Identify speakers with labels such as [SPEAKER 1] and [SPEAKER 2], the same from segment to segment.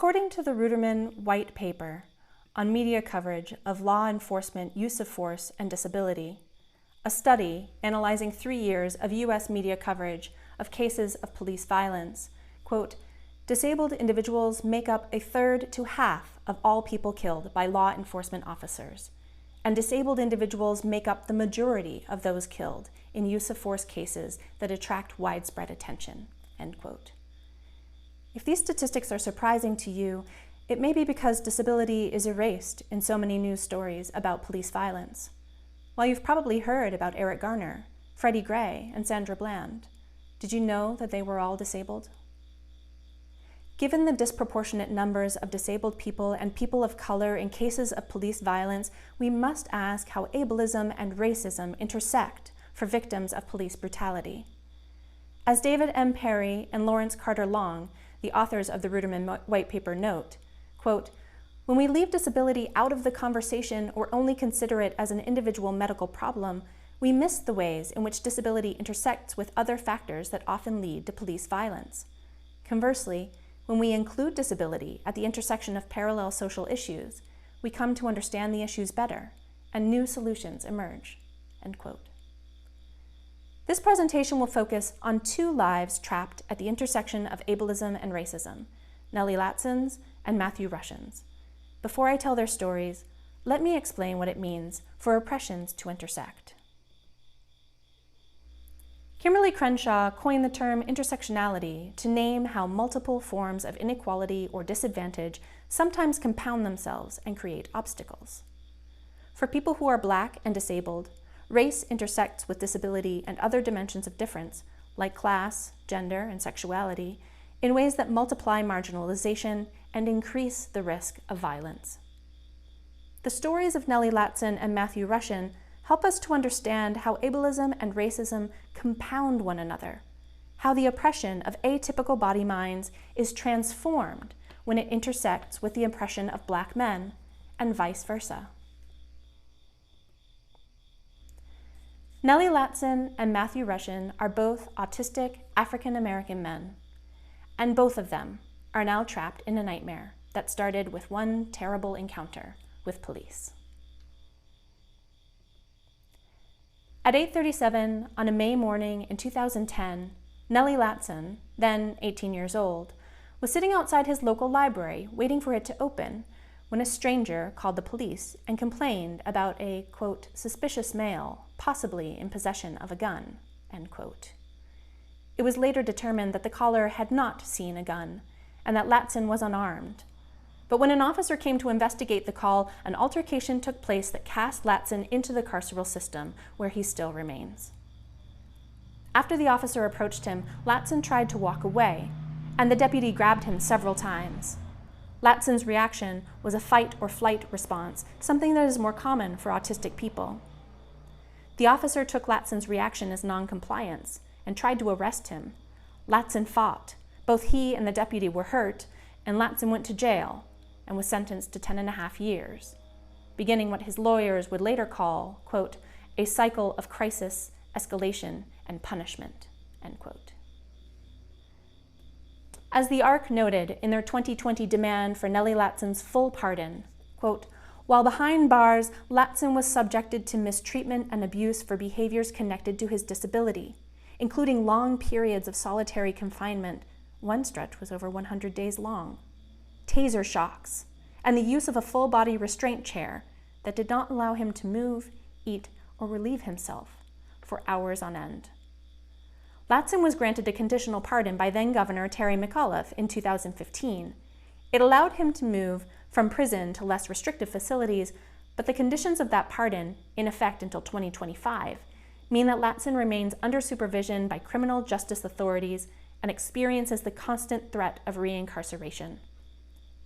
[SPEAKER 1] According to the Ruderman White Paper on Media Coverage of Law Enforcement Use of Force and Disability, a study analyzing 3 years of U.S. media coverage of cases of police violence, quote, disabled individuals make up 1/3 to half of all people killed by law enforcement officers, and disabled individuals make up the majority of those killed in use of force cases that attract widespread attention, end quote. If these statistics are surprising to you, it may be because disability is erased in so many news stories about police violence. While you've probably heard about Eric Garner, Freddie Gray, and Sandra Bland, did you know that they were all disabled? Given the disproportionate numbers of disabled people and people of color in cases of police violence, we must ask how ableism and racism intersect for victims of police brutality. As David M. Perry and Lawrence Carter Long, the authors of the Ruderman White Paper, note, quote, when we leave disability out of the conversation or only consider it as an individual medical problem, we miss the ways in which disability intersects with other factors that often lead to police violence. Conversely, when we include disability at the intersection of parallel social issues, we come to understand the issues better, and new solutions emerge, end quote. This presentation will focus on 2 lives trapped at the intersection of ableism and racism, Nellie Latson's and Matthew Rushin's. Before I tell their stories, let me explain what it means for oppressions to intersect. Kimberly Crenshaw coined the term intersectionality to name how multiple forms of inequality or disadvantage sometimes compound themselves and create obstacles. For people who are Black and disabled, race intersects with disability and other dimensions of difference, like class, gender, and sexuality, in ways that multiply marginalization and increase the risk of violence. The stories of Nellie Latson and Matthew Rushin help us to understand how ableism and racism compound one another, how the oppression of atypical body minds is transformed when it intersects with the oppression of Black men, and vice versa. Nellie Latson and Matthew Rushin are both autistic African-American men, and both of them are now trapped in a nightmare that started with one terrible encounter with police. At 8:37 on a May morning in 2010, Nellie Latson, then 18 years old, was sitting outside his local library waiting for it to open when a stranger called the police and complained about a, quote, suspicious male, possibly in possession of a gun, end quote. It was later determined that the caller had not seen a gun and that Latson was unarmed. But when an officer came to investigate the call, an altercation took place that cast Latson into the carceral system, where he still remains. After the officer approached him, Latson tried to walk away, and the deputy grabbed him several times. Latson's reaction was a fight or flight response, something that is more common for autistic people. The officer took Latson's reaction as noncompliance and tried to arrest him. Latson fought. Both he and the deputy were hurt, and Latson went to jail and was sentenced to 10.5 years, beginning what his lawyers would later call, quote, a cycle of crisis, escalation, and punishment, end quote. As the ARC noted in their 2020 demand for Nellie Latson's full pardon, quote, while behind bars, Latson was subjected to mistreatment and abuse for behaviors connected to his disability, including long periods of solitary confinement. One stretch was over 100 days long, taser shocks, and the use of a full-body restraint chair that did not allow him to move, eat, or relieve himself for hours on end. Latson was granted a conditional pardon by then-Governor Terry McAuliffe in 2015. It allowed him to move from prison to less restrictive facilities, but the conditions of that pardon, in effect until 2025, mean that Latson remains under supervision by criminal justice authorities and experiences the constant threat of reincarceration.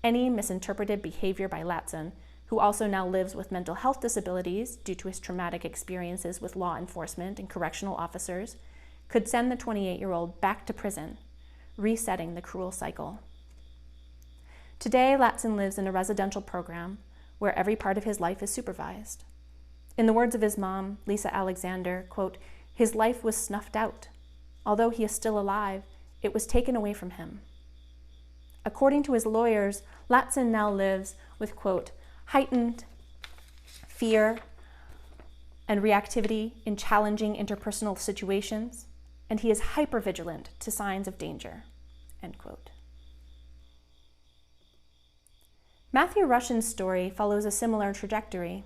[SPEAKER 1] Any misinterpreted behavior by Latson, who also now lives with mental health disabilities due to his traumatic experiences with law enforcement and correctional officers, could send the 28-year-old back to prison, resetting the cruel cycle. Today, Latson lives in a residential program where every part of his life is supervised. In the words of his mom, Lisa Alexander, quote, his life was snuffed out. Although he is still alive, it was taken away from him. According to his lawyers, Latson now lives with, quote, heightened fear and reactivity in challenging interpersonal situations, and he is hypervigilant to signs of danger, end quote. Matthew Rushin's story follows a similar trajectory.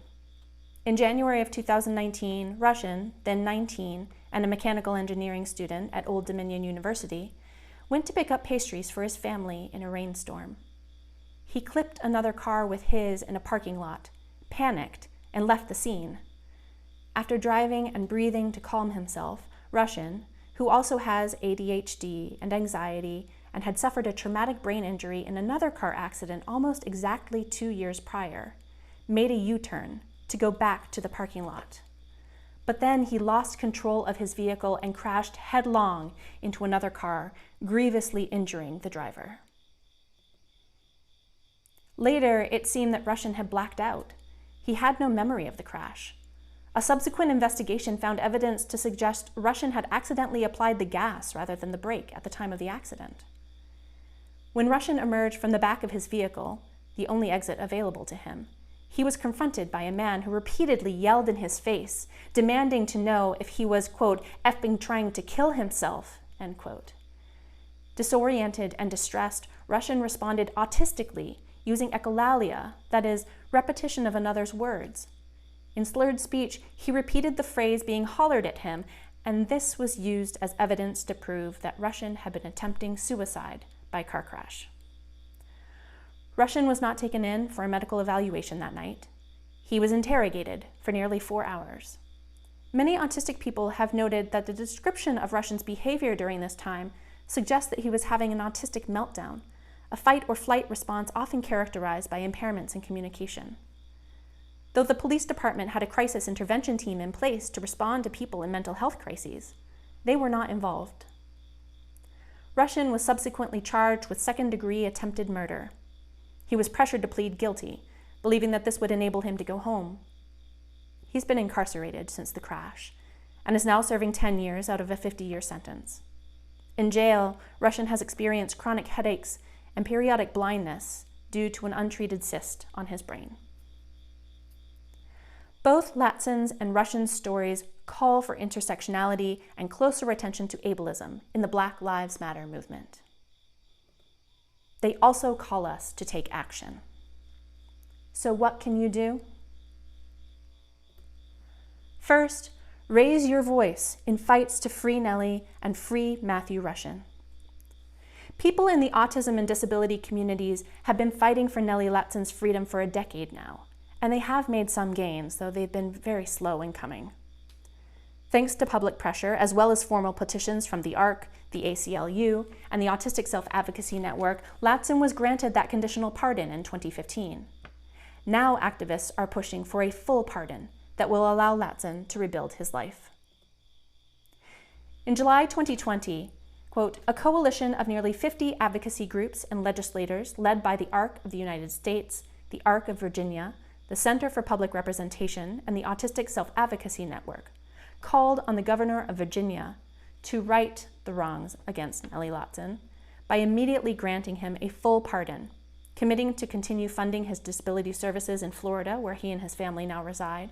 [SPEAKER 1] In January of 2019, Rushin, then 19, and a mechanical engineering student at Old Dominion University, went to pick up pastries for his family in a rainstorm. He clipped another car with his in a parking lot, panicked, and left the scene. After driving and breathing to calm himself, Rushin, who also has ADHD and anxiety and had suffered a traumatic brain injury in another car accident almost exactly 2 years prior, made a U-turn to go back to the parking lot. But then he lost control of his vehicle and crashed headlong into another car, grievously injuring the driver. Later, it seemed that Rushin had blacked out. He had no memory of the crash. A subsequent investigation found evidence to suggest Rushin had accidentally applied the gas rather than the brake at the time of the accident. When Rushin emerged from the back of his vehicle, the only exit available to him, he was confronted by a man who repeatedly yelled in his face, demanding to know if he was, quote, effing trying to kill himself, end quote. Disoriented and distressed, Rushin responded autistically, using echolalia, that is, repetition of another's words. In slurred speech, he repeated the phrase being hollered at him, and this was used as evidence to prove that Rushin had been attempting suicide by car crash. Rushin was not taken in for a medical evaluation that night. He was interrogated for nearly 4 hours. Many autistic people have noted that the description of Rushin's behavior during this time suggests that he was having an autistic meltdown, a fight or flight response often characterized by impairments in communication. Though the police department had a crisis intervention team in place to respond to people in mental health crises, they were not involved. Rushin was subsequently charged with second-degree attempted murder. He was pressured to plead guilty, believing that this would enable him to go home. He's been incarcerated since the crash and is now serving 10 years out of a 50-year sentence. In jail, Rushin has experienced chronic headaches and periodic blindness due to an untreated cyst on his brain. Both Latson's and Rushin's stories call for intersectionality and closer attention to ableism in the Black Lives Matter movement. They also call us to take action. So what can you do? First, raise your voice in fights to free Nellie and free Matthew Rushin. People in the autism and disability communities have been fighting for Nellie Latson's freedom for a decade now, and they have made some gains, though they've been very slow in coming. Thanks to public pressure, as well as formal petitions from the ARC, the ACLU, and the Autistic Self-Advocacy Network, Latson was granted that conditional pardon in 2015. Now activists are pushing for a full pardon that will allow Latson to rebuild his life. In July 2020, quote, a coalition of nearly 50 advocacy groups and legislators led by the ARC of the United States, the ARC of Virginia, the Center for Public Representation, and the Autistic Self-Advocacy Network called on the governor of Virginia to right the wrongs against Nellie Latson by immediately granting him a full pardon, committing to continue funding his disability services in Florida, where he and his family now reside,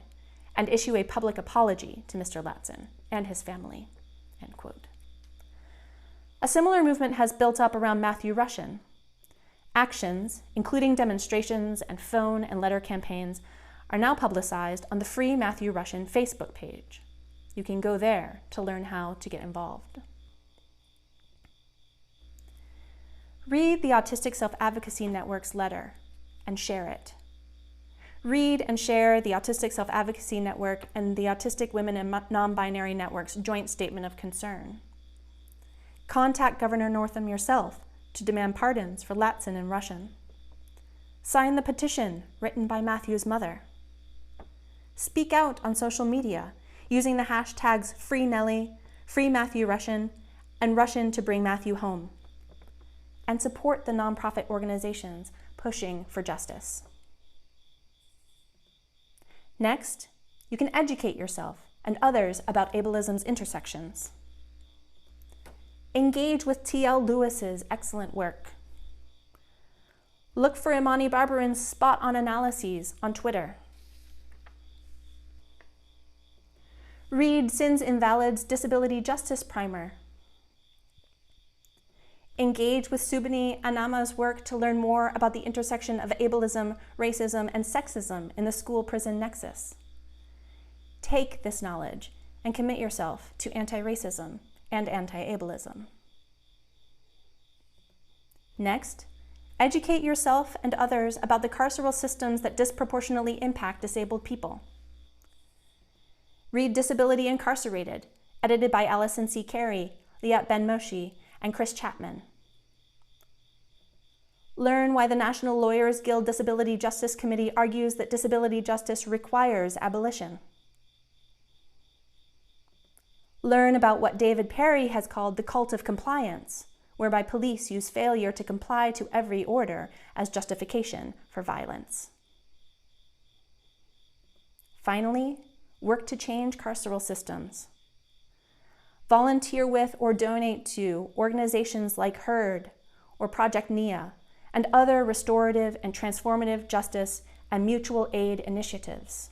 [SPEAKER 1] and issue a public apology to Mr. Latson and his family, end quote. A similar movement has built up around Matthew Rushin. Actions, including demonstrations and phone and letter campaigns, are now publicized on the FreeMatthew Rushin Facebook page. You can go there to learn how to get involved. Read the Autistic Self-Advocacy Network's letter and share it. Read and share the Autistic Self-Advocacy Network and the Autistic Women and Non-Binary Network's joint statement of concern. Contact Governor Northam yourself to demand pardons for Latson and Rushin. Sign the petition written by Matthew's mother. Speak out on social media using the hashtags #FreeNellie, #FreeMatthewRushin, and Rushin to bring Matthew home. And support the nonprofit organizations pushing for justice. Next, you can educate yourself and others about ableism's intersections. Engage with T.L. Lewis's excellent work. Look for Imani Barbarin's spot-on analyses on Twitter. Read Sins Invalid's Disability Justice Primer. Engage with Subhani Anama's work to learn more about the intersection of ableism, racism, and sexism in the school-prison nexus. Take this knowledge and commit yourself to anti-racism and anti-ableism. Next, educate yourself and others about the carceral systems that disproportionately impact disabled people. Read Disability Incarcerated, edited by Allison C. Carey, Liat Ben-Moshe, and Chris Chapman. Learn why the National Lawyers Guild Disability Justice Committee argues that disability justice requires abolition. Learn about what David Perry has called the cult of compliance, whereby police use failure to comply to every order as justification for violence. Finally, work to change carceral systems. Volunteer with or donate to organizations like HERD or Project NIA and other restorative and transformative justice and mutual aid initiatives.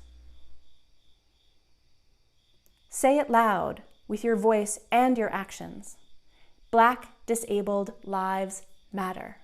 [SPEAKER 1] Say it loud with your voice and your actions. Black disabled lives matter.